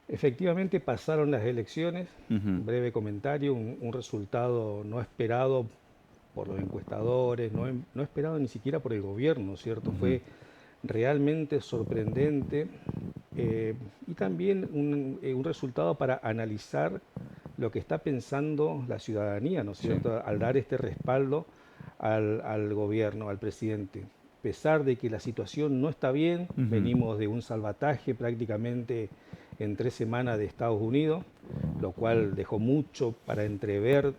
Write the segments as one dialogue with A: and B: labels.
A: Efectivamente pasaron las elecciones,
B: Ujú,
A: breve comentario, un resultado no esperado por los encuestadores, no esperado ni siquiera por el gobierno, ¿cierto?
B: ujú.
A: Fue realmente sorprendente y también un resultado para analizar lo que está pensando la ciudadanía, ¿no es
B: Sí.
A: cierto?, al dar este respaldo al gobierno, al presidente. A pesar de que la situación no está bien,
B: Ujú.
A: venimos de un salvataje prácticamente en 3 semanas de Estados Unidos, lo cual dejó mucho para entrever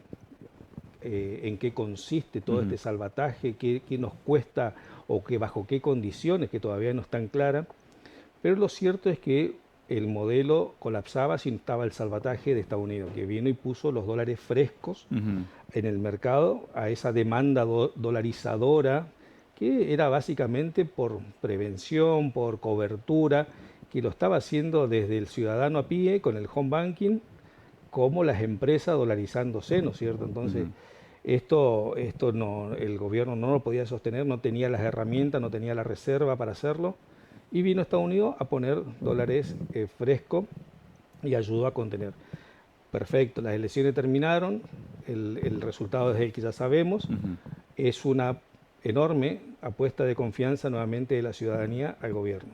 A: en qué consiste todo
B: Ujú.
A: este salvataje, qué nos cuesta o que bajo qué condiciones, que todavía no están claras. Pero lo cierto es que el modelo colapsaba si no estaba el salvataje de Estados Unidos, que vino y puso los dólares frescos
B: Ujú.
A: en el mercado a esa demanda dolarizadora que era básicamente por prevención, por cobertura, que lo estaba haciendo desde el ciudadano a pie con el home banking, como las empresas dolarizándose, ¿no es cierto? Entonces,
B: Ujú.
A: esto no, el gobierno no lo podía sostener, no tenía las herramientas, no tenía la reserva para hacerlo, y vino Estados Unidos a poner dólares frescos y ayudó a contener. Perfecto, las elecciones terminaron, el resultado es el que ya sabemos,
B: Ujú.
A: es una enorme apuesta de confianza nuevamente de la ciudadanía al gobierno.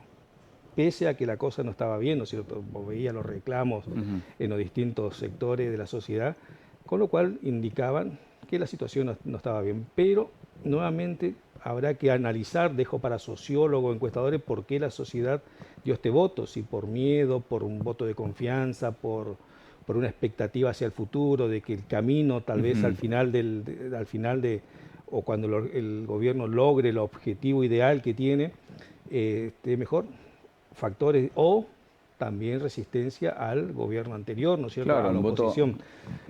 A: Pese a que la cosa no estaba bien, ¿no es cierto? Vos veías los reclamos
B: Ujú.
A: en los distintos sectores de la sociedad, con lo cual indicaban que la situación no estaba bien. Pero nuevamente habrá que analizar, dejo para sociólogos, encuestadores, por qué la sociedad dio este voto, si por miedo, por un voto de confianza, por una expectativa hacia el futuro, de que el camino tal vez
B: Ujú.
A: al final de o cuando el gobierno logre el objetivo ideal que tiene, esté mejor, factores o también resistencia al gobierno anterior, ¿no es cierto?,
B: Claro,
A: a la
B: un voto.
A: oposición.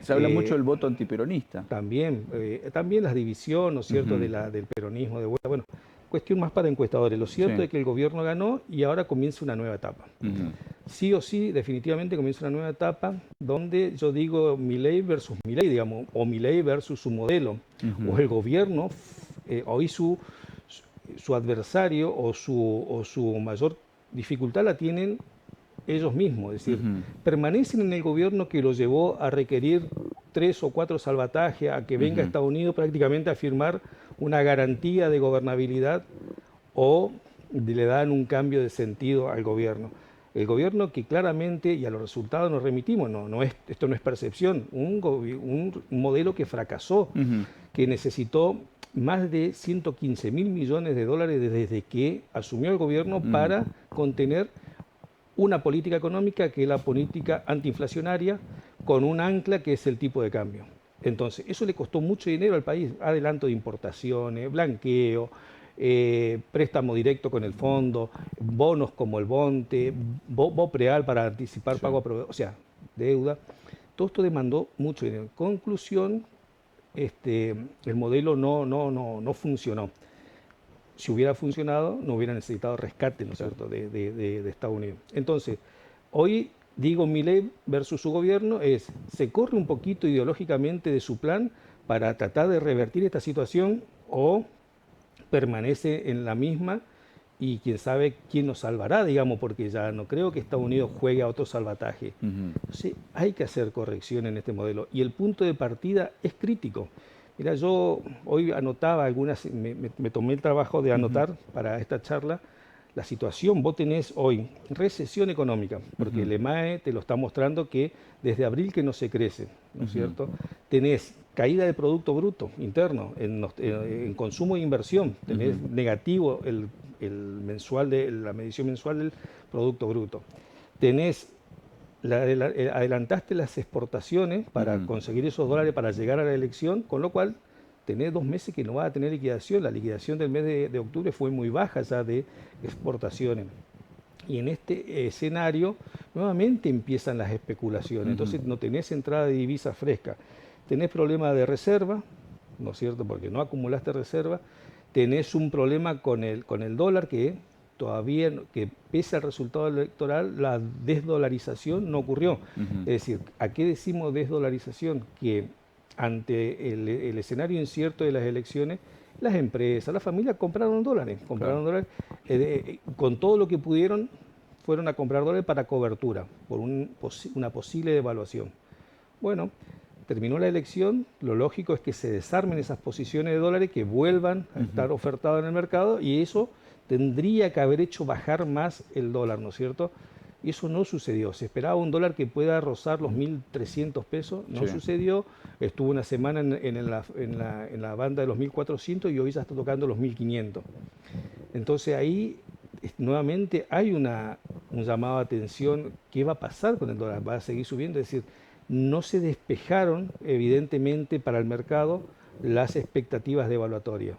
B: Se habla mucho
A: Eh,
B: del voto antiperonista.
A: también la división, ¿no es cierto?,
B: Ujú.
A: del peronismo de vuelta. Bueno, cuestión más para encuestadores. Lo cierto
B: Sí.
A: es que el gobierno ganó y ahora comienza una nueva etapa.
B: Ujú.
A: Sí o sí, definitivamente comienza una nueva etapa donde yo digo Milei versus Milei, digamos, o Milei versus su modelo, o
B: Ujú.
A: el gobierno, hoy su adversario o su mayor dificultad la tienen ellos mismos, es decir,
B: Ujú.
A: permanecen en el gobierno que los llevó a requerir 3 o 4 salvatajes, a que venga
B: Ujú.
A: Estados Unidos prácticamente a firmar una garantía de gobernabilidad o le dan un cambio de sentido al gobierno. El gobierno que claramente, y a los resultados nos remitimos, esto no es percepción, un modelo que fracasó,
B: Ujú.
A: que necesitó más de 115 mil millones de dólares desde que asumió el gobierno
B: Ujú.
A: para contener una política económica que es la política antiinflacionaria con un ancla que es el tipo de cambio. Entonces, eso le costó mucho dinero al país, adelanto de importaciones, blanqueo, préstamo directo con el fondo, bonos como el Bonte, BOPREAL para anticipar
B: Sí.
A: pago a proveedores, o sea, deuda. Todo esto demandó mucho dinero. En conclusión, el modelo no funcionó. Si hubiera funcionado, no hubiera necesitado rescate, ¿no es
B: Claro.
A: cierto?, de Estados Unidos. Entonces, hoy digo Milei versus su gobierno se corre un poquito ideológicamente de su plan para tratar de revertir esta situación o permanece en la misma y quién sabe quién nos salvará, digamos, porque ya no creo que Estados Unidos juegue a otro salvataje.
B: Ujú.
A: Entonces hay que hacer corrección en este modelo y el punto de partida es crítico. Mira, yo hoy anotaba me tomé el trabajo de
B: Ujú.
A: anotar para esta charla la situación. Vos tenés hoy recesión económica, porque
B: Ujú.
A: el EMAE te lo está mostrando que desde abril que no se crece, ¿no es
B: Ujú.
A: cierto? Tenés caída del Producto Bruto Interno en consumo e inversión, tenés
B: Ujú.
A: negativo la medición mensual del Producto Bruto. Tenés adelantaste las exportaciones para
B: Ujú.
A: conseguir esos dólares para llegar a la elección, con lo cual tenés 2 meses que no vas a tener liquidación. La liquidación del mes de octubre fue muy baja ya de exportaciones. Y en este escenario nuevamente empiezan las especulaciones.
B: Ujú.
A: Entonces no tenés entrada de divisa fresca. Tenés problema de reserva, ¿no es cierto? Porque no acumulaste reserva. Tenés un problema con el dólar que todavía, que pese al resultado electoral, la desdolarización no ocurrió.
B: Ujú.
A: Es decir, ¿a qué decimos desdolarización? Que ante el escenario incierto de las elecciones, las empresas, las familias compraron
B: Claro.
A: dólares con todo lo que pudieron fueron a comprar dólares para cobertura, por una posible devaluación. Bueno, terminó la elección, lo lógico es que se desarmen esas posiciones de dólares, que vuelvan a estar ofertadas en el mercado, y eso tendría que haber hecho bajar más el dólar, ¿no es cierto? Y eso no sucedió. Se esperaba un dólar que pueda rozar los 1.300 pesos, no
B: Sí.
A: sucedió. Estuvo una semana en la banda de los 1.400 y hoy ya está tocando los 1.500. Entonces ahí nuevamente hay un llamado de atención. ¿Qué va a pasar con el dólar? ¿Va a seguir subiendo? Es decir, no se despejaron evidentemente para el mercado las expectativas devaluatorias.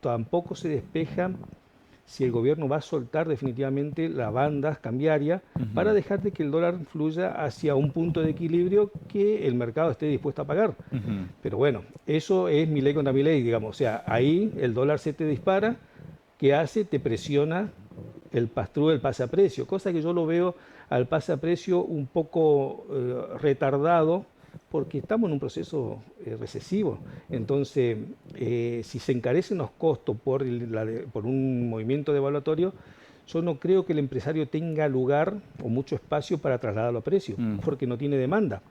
A: Tampoco se despejan si el gobierno va a soltar definitivamente la banda cambiaria para dejar de que el dólar fluya hacia un punto de equilibrio que el mercado esté dispuesto a pagar. Pero bueno, eso es mi ley contra mi ley, digamos. O sea, ahí el dólar se te dispara. ¿Qué hace? Te presiona el pass-through, el pase a precio, cosa que yo lo veo al pase a precio un poco retardado, porque estamos en un proceso recesivo. Entonces, si se encarecen los costos por un movimiento devaluatorio, yo no creo que el empresario tenga lugar o mucho espacio para trasladarlo a precio, porque no tiene demanda.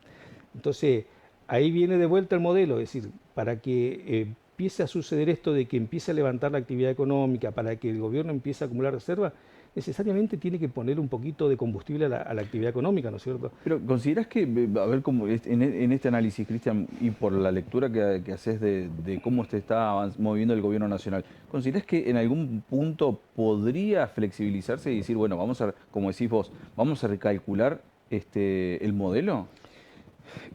A: Entonces, ahí viene de vuelta el modelo, es decir, para que empiece a suceder esto de que empiece a levantar la actividad económica, para que el gobierno empiece a acumular reservas, necesariamente tiene que poner un poquito de combustible a la actividad económica, ¿no es cierto?
B: Pero ¿considerás que, a ver, como en este análisis, Cristian, y por la lectura que haces de cómo se está moviendo el gobierno nacional, ¿considerás que en algún punto podría flexibilizarse y decir, bueno, vamos a, como decís vos, vamos a recalcular el modelo?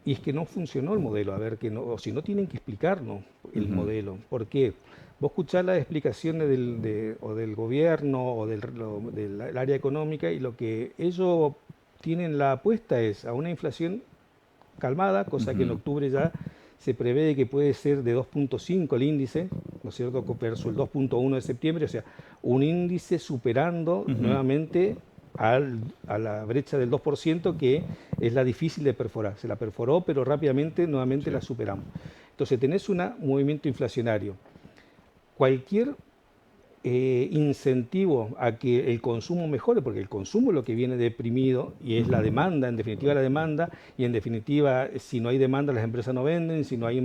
A: Y es que no funcionó el modelo, a ver, o si no tienen que explicarnos el modelo. ¿Por qué? Vos escuchás las explicaciones o del gobierno o del área económica, y lo que ellos tienen la apuesta es a una inflación calmada, cosa que en octubre ya se prevé que puede ser de 2.5 el índice, ¿no es cierto?, versus el 2.1 de septiembre, o sea, un índice superando nuevamente a la brecha del 2%, que es la difícil de perforar. Se la perforó, pero rápidamente nuevamente la superamos. Entonces tenés un movimiento inflacionario. Cualquier incentivo a que el consumo mejore, porque el consumo es lo que viene deprimido y es la demanda, en definitiva la demanda, y en definitiva si no hay demanda las empresas no venden, si no hay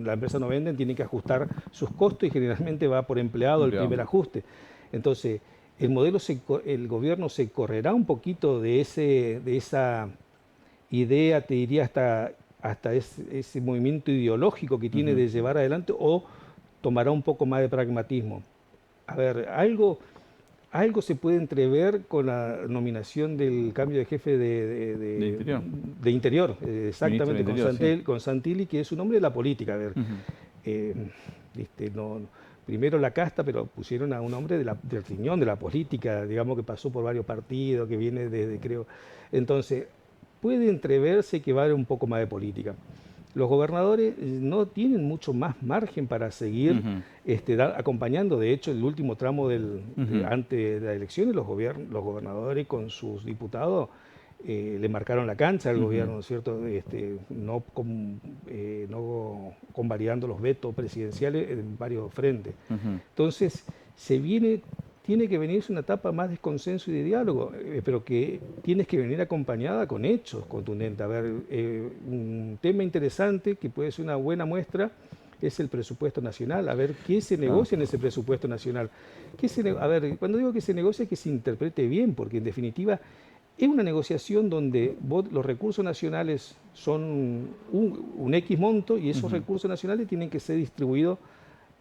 A: las empresas no venden, tienen que ajustar sus costos y generalmente va por empleado el primer ajuste. Entonces el gobierno se correrá un poquito de esa idea, te diría hasta ese movimiento ideológico que tiene de llevar adelante, o tomará un poco más de pragmatismo. A ver, algo se puede entrever con la nominación del cambio de jefe
B: ¿De interior?
A: de Interior, exactamente,
B: Ministro del Interior, sí.
A: con Santilli, que es un hombre de la política. A ver, primero la casta, pero pusieron a un hombre del riñón de la política, digamos, que pasó por varios partidos, que viene desde, creo. Entonces, puede entreverse que va a haber un poco más de política. Los gobernadores no tienen mucho más margen para seguir acompañando. De hecho, el último tramo antes de las elecciones, los gobernadores con sus diputados le marcaron la cancha al gobierno, ¿no es cierto? No convalidando los vetos presidenciales en varios frentes. Entonces, tiene que venirse una etapa más de consenso y de diálogo, pero que tienes que venir acompañada con hechos contundentes. A ver, un tema interesante que puede ser una buena muestra es el presupuesto nacional. A ver, ¿qué se negocia en ese presupuesto nacional? A ver, cuando digo que se negocia, que se interprete bien, porque en definitiva es una negociación donde los recursos nacionales son un X monto, y esos recursos nacionales tienen que ser distribuidos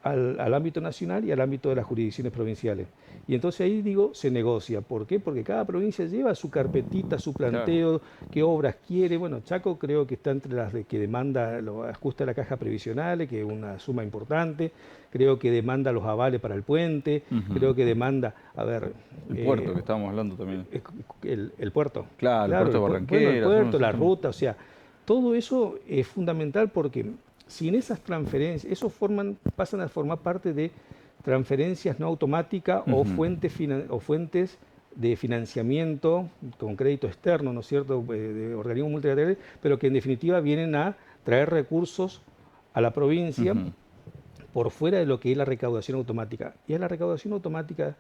A: al ámbito nacional y al ámbito de las jurisdicciones provinciales. Y entonces ahí digo, se negocia. ¿Por qué? Porque cada provincia lleva su carpetita, su planteo, qué obras quiere. Bueno, Chaco creo que está entre las que demanda los ajustes de la caja previsional, que es una suma importante. Creo que demanda los avales para el puente. Creo que demanda, a ver...
B: El puerto, que estábamos hablando también.
A: El puerto.
B: Claro, el puerto de Barranquera.
A: Bueno, el puerto, la ruta, o sea, todo eso es fundamental, porque sin esas transferencias, pasan a formar parte de transferencias no automáticas o fuentes de financiamiento con crédito externo, ¿no es cierto?, de organismos multilaterales, pero que en definitiva vienen a traer recursos a la provincia por fuera de lo que es la recaudación automática. Y a la recaudación automática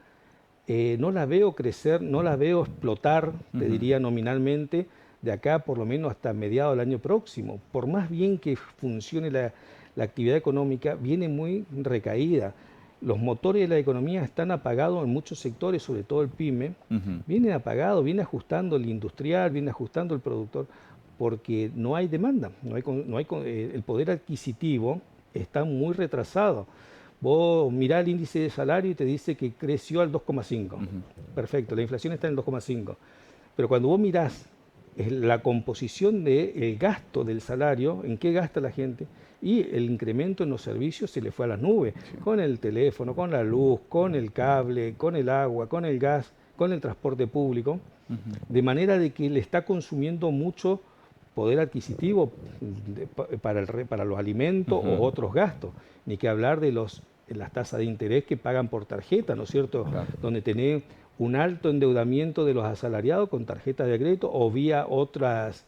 A: no la veo crecer, no la veo explotar, te diría nominalmente, de acá por lo menos hasta mediados del año próximo. Por más bien que funcione la actividad económica, viene muy recaída. Los motores de la economía están apagados en muchos sectores, sobre todo el PYME, viene apagado, viene ajustando el industrial, viene ajustando el productor, porque no hay demanda, el poder adquisitivo está muy retrasado. Vos mirás el índice de salario y te dice que creció al 2,5. Perfecto, la inflación está en el 2,5. Pero cuando vos mirás la composición del gasto del salario, en qué gasta la gente, y el incremento en los servicios se le fue a las nubes, con el teléfono, con la luz, con el cable, con el agua, con el gas, con el transporte público, de manera de que le está consumiendo mucho poder adquisitivo para los alimentos o otros gastos, ni que hablar de las tasas de interés que pagan por tarjeta, ¿no es cierto?
B: Claro.
A: Donde tenés un alto endeudamiento de los asalariados con tarjetas de crédito o vía otras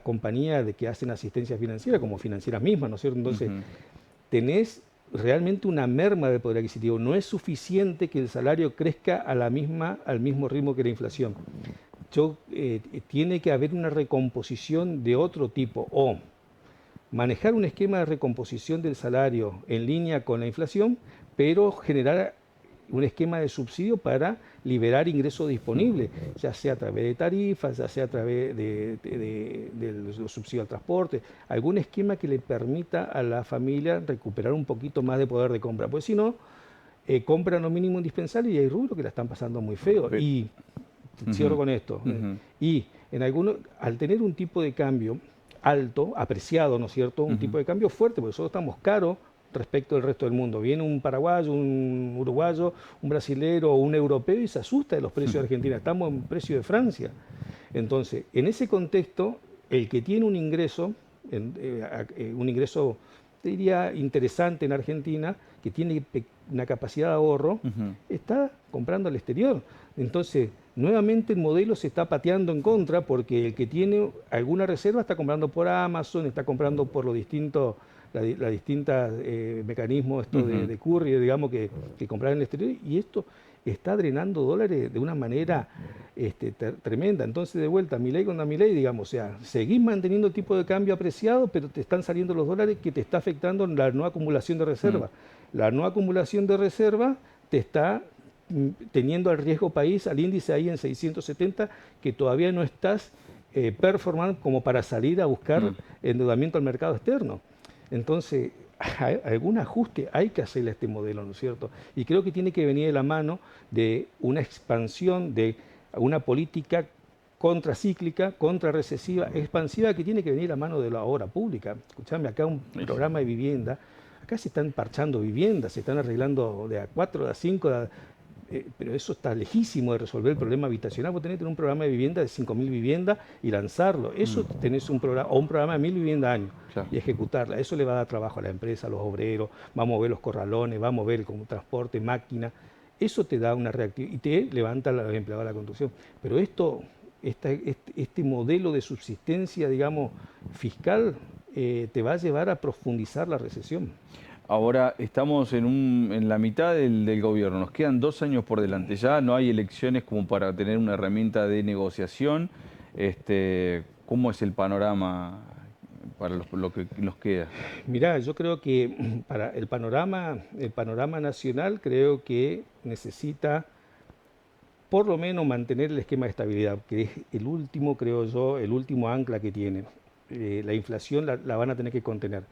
A: compañías que hacen asistencia financiera, como financieras mismas, ¿no es cierto? Entonces, tenés realmente una merma del poder adquisitivo. No es suficiente que el salario crezca al mismo ritmo que la inflación. Tiene que haber una recomposición de otro tipo, o manejar un esquema de recomposición del salario en línea con la inflación, pero generar un esquema de subsidio para liberar ingresos disponibles, ya sea a través de tarifas, ya sea a través de los subsidios al transporte, algún esquema que le permita a la familia recuperar un poquito más de poder de compra, pues si no, compran lo mínimo indispensable y hay rubros que la están pasando muy feo. Y cierro con esto. Y al tener un tipo de cambio alto, apreciado, ¿no es cierto? Un tipo de cambio fuerte, porque nosotros estamos caros respecto del resto del mundo. Viene un paraguayo, un uruguayo, un brasilero o un europeo y se asusta de los precios de Argentina. Estamos en precio de Francia. Entonces, en ese contexto, el que tiene un ingreso, te diría, interesante en Argentina, que tiene una capacidad de ahorro, está comprando al exterior. Entonces, nuevamente el modelo se está pateando en contra porque el que tiene alguna reserva está comprando por Amazon, está comprando por los distintos mecanismos de courier, digamos, que comprar en el exterior, y esto está drenando dólares de una manera tremenda. Entonces, de vuelta, Milei contra Milei, digamos, o sea, seguís manteniendo el tipo de cambio apreciado, pero te están saliendo los dólares que te está afectando en la no acumulación de reserva. La no acumulación de reserva te está teniendo al riesgo país, al índice ahí en 670, que todavía no estás performando como para salir a buscar endeudamiento al mercado externo. Entonces, algún ajuste hay que hacerle a este modelo, ¿no es cierto? Y creo que tiene que venir de la mano de una expansión, de una política contracíclica, contrarrecesiva, expansiva, que tiene que venir de la mano de la obra pública. Escuchame, acá un programa de vivienda, acá se están parchando viviendas, se están arreglando de A4, de A5, pero eso está lejísimo de resolver el problema habitacional. Vos tenés que tener un programa de vivienda de 5.000 viviendas y lanzarlo. Eso tenés un programa de 1.000 viviendas al año, claro, y ejecutarla. Eso le va a dar trabajo a la empresa, a los obreros, va a mover los corralones, va a mover como transporte, máquina. Eso te da una reactividad y te levanta a los empleados de la construcción. Pero este modelo de subsistencia, digamos, fiscal, te va a llevar a profundizar la recesión.
B: Ahora estamos en la mitad del gobierno, nos quedan 2 años por delante, ya no hay elecciones como para tener una herramienta de negociación. ¿Cómo es el panorama para lo que nos queda?
A: Mirá, yo creo que para el panorama nacional creo que necesita por lo menos mantener el esquema de estabilidad, que es el último, creo yo, el último ancla que tiene. La inflación la van a tener que contener,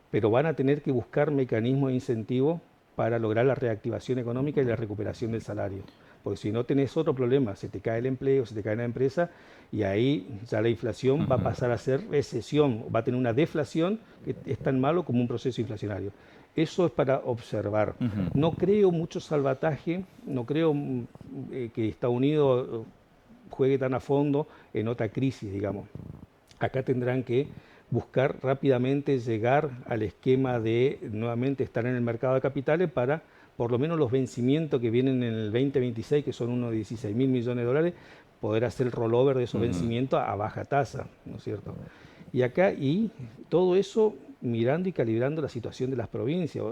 A: pero van a tener que buscar mecanismos de incentivo para lograr la reactivación económica y la recuperación del salario. Porque si no tenés otro problema, se te cae el empleo, se te cae la empresa y ahí ya la inflación va a pasar a ser recesión, va a tener una deflación que es tan malo como un proceso inflacionario. Eso es para observar. No creo mucho salvataje, no creo que Estados Unidos juegue tan a fondo en otra crisis, digamos. Acá tendrán que buscar rápidamente llegar al esquema de nuevamente estar en el mercado de capitales para por lo menos los vencimientos que vienen en el 2026, que son unos 16.000 millones de dólares, poder hacer el rollover de esos vencimientos a baja tasa, ¿no es cierto? Y todo eso mirando y calibrando la situación de las provincias.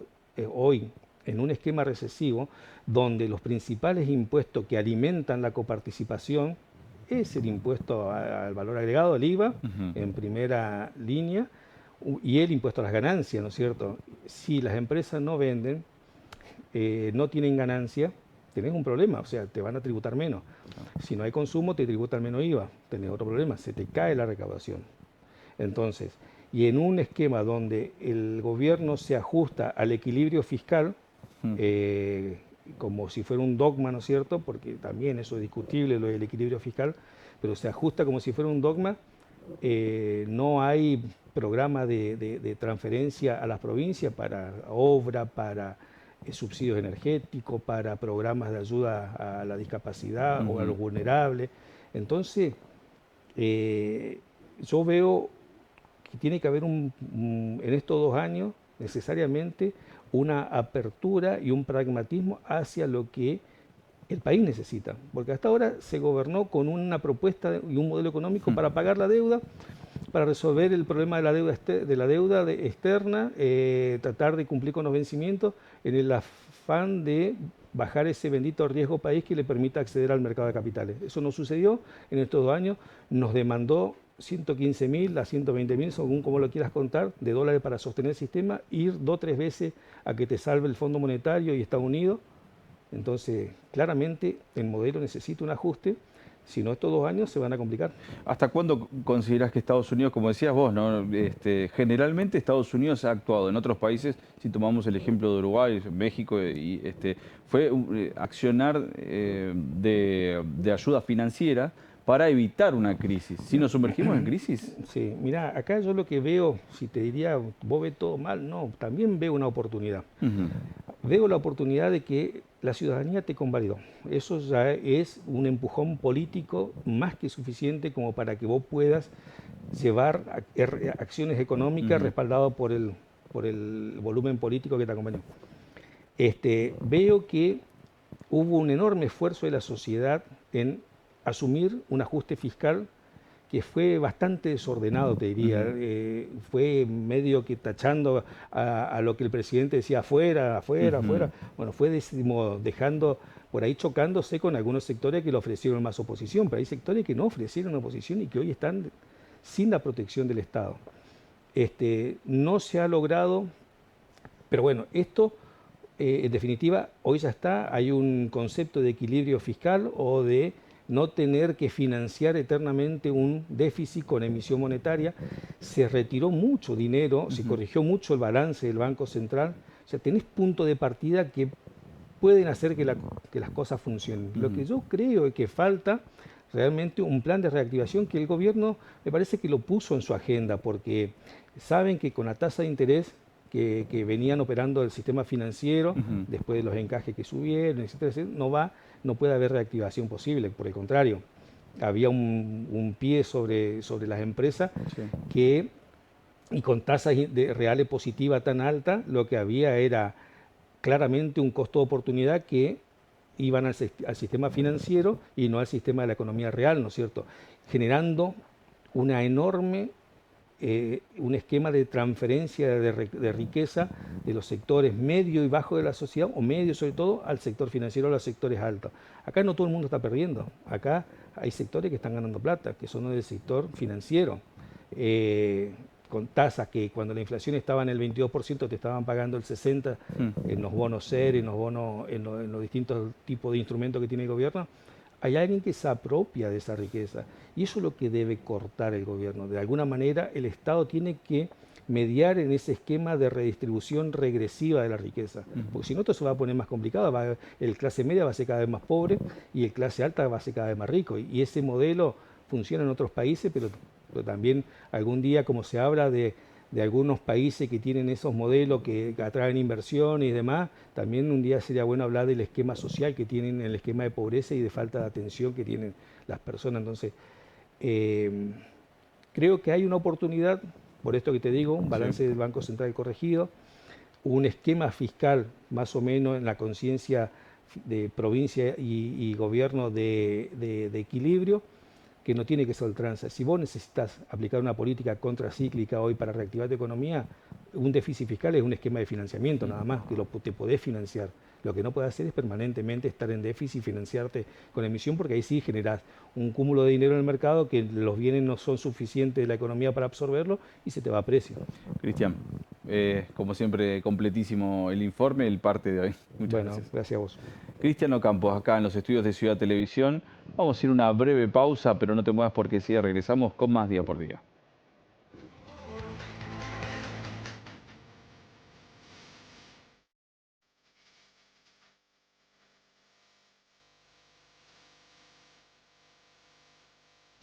A: Hoy en un esquema recesivo donde los principales impuestos que alimentan la coparticipación es el impuesto al valor agregado, el IVA, en primera línea, y el impuesto a las ganancias, ¿no es cierto? Si las empresas no venden, no tienen ganancia, tenés un problema, o sea, te van a tributar menos. Si no hay consumo, te tributan menos IVA, tenés otro problema, se te cae la recaudación. Entonces, y en un esquema donde el gobierno se ajusta al equilibrio fiscal, como si fuera un dogma, ¿no es cierto? Porque también eso es discutible, lo del equilibrio fiscal, pero se ajusta como si fuera un dogma, no hay programa de transferencia a las provincias para obra, para subsidios energéticos, para programas de ayuda a la discapacidad o a los vulnerables. Entonces, yo veo que tiene que haber en estos 2 años necesariamente una apertura y un pragmatismo hacia lo que el país necesita, porque hasta ahora se gobernó con una propuesta y un modelo económico para pagar la deuda, para resolver el problema de la deuda externa, tratar de cumplir con los vencimientos en el afán de bajar ese bendito riesgo país que le permita acceder al mercado de capitales. Eso no sucedió en estos 2 años, nos demandó 115.000 a 120.000, según como lo quieras contar, de dólares para sostener el sistema, ir 2 o 3 veces a que te salve el Fondo Monetario y Estados Unidos. Entonces, claramente el modelo necesita un ajuste, si no estos 2 años se van a complicar.
B: ¿Hasta cuándo considerás que Estados Unidos, como decías vos, ¿no? Generalmente Estados Unidos ha actuado en otros países, si tomamos el ejemplo de Uruguay, México, fue accionar de ayuda financiera para evitar una crisis? Si nos sumergimos en crisis.
A: Sí, mira, acá yo lo que veo, si te diría, vos ves todo mal, no, también veo una oportunidad. Veo la oportunidad de que la ciudadanía te convalidó. Eso ya es un empujón político más que suficiente como para que vos puedas llevar acciones económicas respaldadas por el volumen político que te acompañó. Veo que hubo un enorme esfuerzo de la sociedad en asumir un ajuste fiscal que fue bastante desordenado, te diría. Fue medio que tachando a lo que el presidente decía afuera, afuera, afuera. Bueno, fue dejando por ahí chocándose con algunos sectores que le ofrecieron más oposición, pero hay sectores que no ofrecieron oposición y que hoy están sin la protección del Estado. No se ha logrado, pero bueno, esto en definitiva hoy ya está, hay un concepto de equilibrio fiscal o de no tener que financiar eternamente un déficit con emisión monetaria. Se retiró mucho dinero, se corrigió mucho el balance del Banco Central. O sea, tenés puntos de partida que pueden hacer que las cosas funcionen. Lo que yo creo es que falta realmente un plan de reactivación que el gobierno me parece que lo puso en su agenda, porque saben que con la tasa de interés que venían operando el sistema financiero, después de los encajes que subieron, etcétera, etcétera, no puede haber reactivación posible. Por el contrario, había un pie sobre las empresas y con tasas reales positivas tan altas, lo que había era claramente un costo de oportunidad que iban al sistema financiero y no al sistema de la economía real, ¿no es cierto? Generando una enorme un esquema de transferencia de riqueza de los sectores medio y bajo de la sociedad, o medio sobre todo, al sector financiero, a los sectores altos. Acá no todo el mundo está perdiendo, acá hay sectores que están ganando plata, que son del sector financiero, con tasas que cuando la inflación estaba en el 22% te estaban pagando el 60% en los bonos SER, en los distintos tipos de instrumentos que tiene el gobierno. Hay alguien que se apropia de esa riqueza y eso es lo que debe cortar el gobierno. De alguna manera el Estado tiene que mediar en ese esquema de redistribución regresiva de la riqueza, porque si no esto se va a poner más complicado, el clase media va a ser cada vez más pobre y el clase alta va a ser cada vez más rico. Y ese modelo funciona en otros países, pero también algún día, como se habla de algunos países que tienen esos modelos que atraen inversión y demás, también un día sería bueno hablar del esquema social que tienen, el esquema de pobreza y de falta de atención que tienen las personas. Entonces, creo que hay una oportunidad, por esto que te digo, un balance del Banco Central corregido, un esquema fiscal más o menos en la conciencia de provincia y gobierno de equilibrio, que no tiene que ser ultranza. Si vos necesitas aplicar una política contracíclica hoy para reactivar tu economía, un déficit fiscal es un esquema de financiamiento nada más, que te podés financiar. Lo que no puedes hacer es permanentemente estar en déficit y financiarte con emisión, porque ahí sí generás un cúmulo de dinero en el mercado que los bienes no son suficientes de la economía para absorberlo y se te va a precio.
B: Cristian, como siempre, completísimo el informe, el parte de hoy. Muchas
A: Bueno,
B: gracias.
A: gracias a vos.
B: Cristiano Campos, acá en los estudios de Ciudad Televisión. Vamos a ir a una breve pausa, pero no te muevas porque sí, regresamos con más Día por Día.